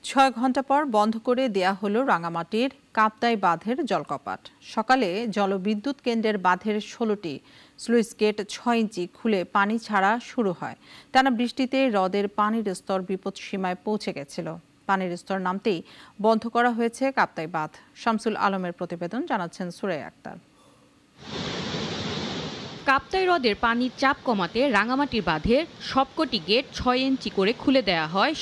৬ ঘণ্টা পর বন্ধ করে দেয়া হলো রাঙামাটির কাপ্তাই বাঁধের জলকপাট। সকালে জলবিদ্যুৎ কেন্দ্রের বাঁধের ১৬টি স্লুইস গেট ৬ ইঞ্চি খুলে পানি ছাড়া শুরু হয়। টানা বৃষ্টিতে হ্রদের পানির স্তর বিপদসীমায় পৌঁছে গেছিল। পানির স্তর নামতেই বন্ধ করা হয়েছে কাপ্তাই বাঁধ। শামসুল আলমের প্রতিবেদন, জানাচ্ছেন সুরাইয়া আক্তার। কাপ্তাই হ্রদের পানির চাপ কমাতে রাঙামাটির বাঁধের সবকটি গেট ৬ ইঞ্চি করে খুলে দেওয়া হয়।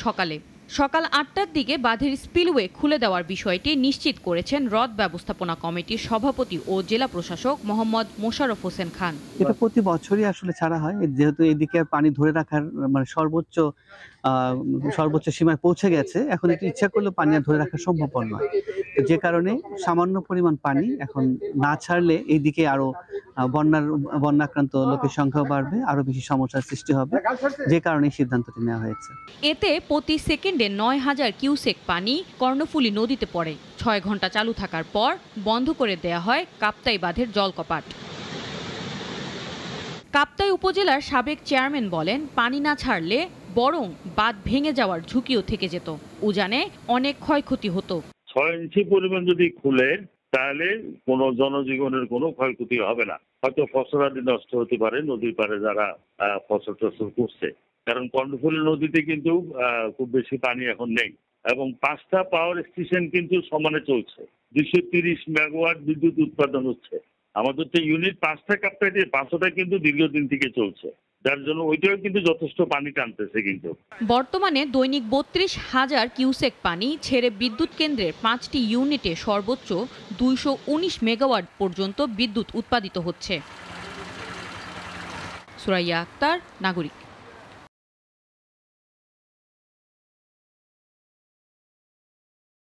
সকাল ৮টার দিকে বাঁধের স্পিলওয়ে খুলে দেওয়ার বিষয়টি নিশ্চিত করেছেন হ্রদ ব্যবস্থাপনা কমিটির সভাপতি ও জেলা প্রশাসক মোহাম্মদ মোশাররফ হোসেন খান। এটা প্রতি বছরই আসলে ছাড়া হয়, যেহেতু এদিকে পানি ধরে রাখার মানে সর্বোচ্চ সীমায় পৌঁছে গেছে। এখন একটু ইচ্ছা করলে পানি আর ধরে রাখা সম্ভব নয়, যে কারণে সামান্য পরিমাণ পানি এখন না ছাড়লে এইদিকে আরো বন্যাক্রান্ত লোকের সংখ্যাও বাড়বে, আরো বেশি সমস্যার সৃষ্টি হবে, যে কারণে সিদ্ধান্তটি নেওয়া হয়েছে। এতে প্রতি সেকেন্ডে ৯,০০০ কিউসেক পানি কর্ণফুলী নদীতে পড়ে। ৬ ঘণ্টা চালু থাকার পর বন্ধ করে দেয়া হয় কাপ্তাই বাঁধের জলকপাট। কাপ্তাই উপজেলার সাবেক চেয়ারম্যান বলেন, পানি না ছাড়লে বরং বাঁধ ভেঙে যাওয়ার ঝুঁকিও থেকে যেত। উজানে অনেক ক্ষয়ক্ষতি হতো। ৬ ইঞ্চি পরিমাণ যদি খুলে তাহলে কোনো জনজীবনের কোনো ক্ষয়ক্ষতি হবে না। হয়তো ফসলাদি নষ্ট হতে পারে, নদীর পাড়ে যারা ফসল টসল করছে, কারণ কর্ণফুলী নদীতে কিন্তু খুব বেশি পানি এখন নেই এবং 5টা পাওয়ার স্টেশন কিন্তু সমানে চলছে। 230 মেগাওয়াট বিদ্যুৎ উৎপাদন হচ্ছে। আমাদের তো ইউনিট 5টা কাপ্তাই দিয়ে 500টা কিন্তু দীর্ঘদিন থেকে চলছে, যার জন্য ওইটাও কিন্তু যথেষ্ট পানি টানতেছে। কিন্তু বর্তমানে দৈনিক ৩২,০০০ কিউসেক পানি ছেড়ে বিদ্যুৎ কেন্দ্রের 5টি ইউনিটে সর্বোচ্চ ২১৯ মেগাওয়াট পর্যন্ত বিদ্যুৎ উৎপাদিত হচ্ছে। সুরাইয়া আক্তার, নাগরিক।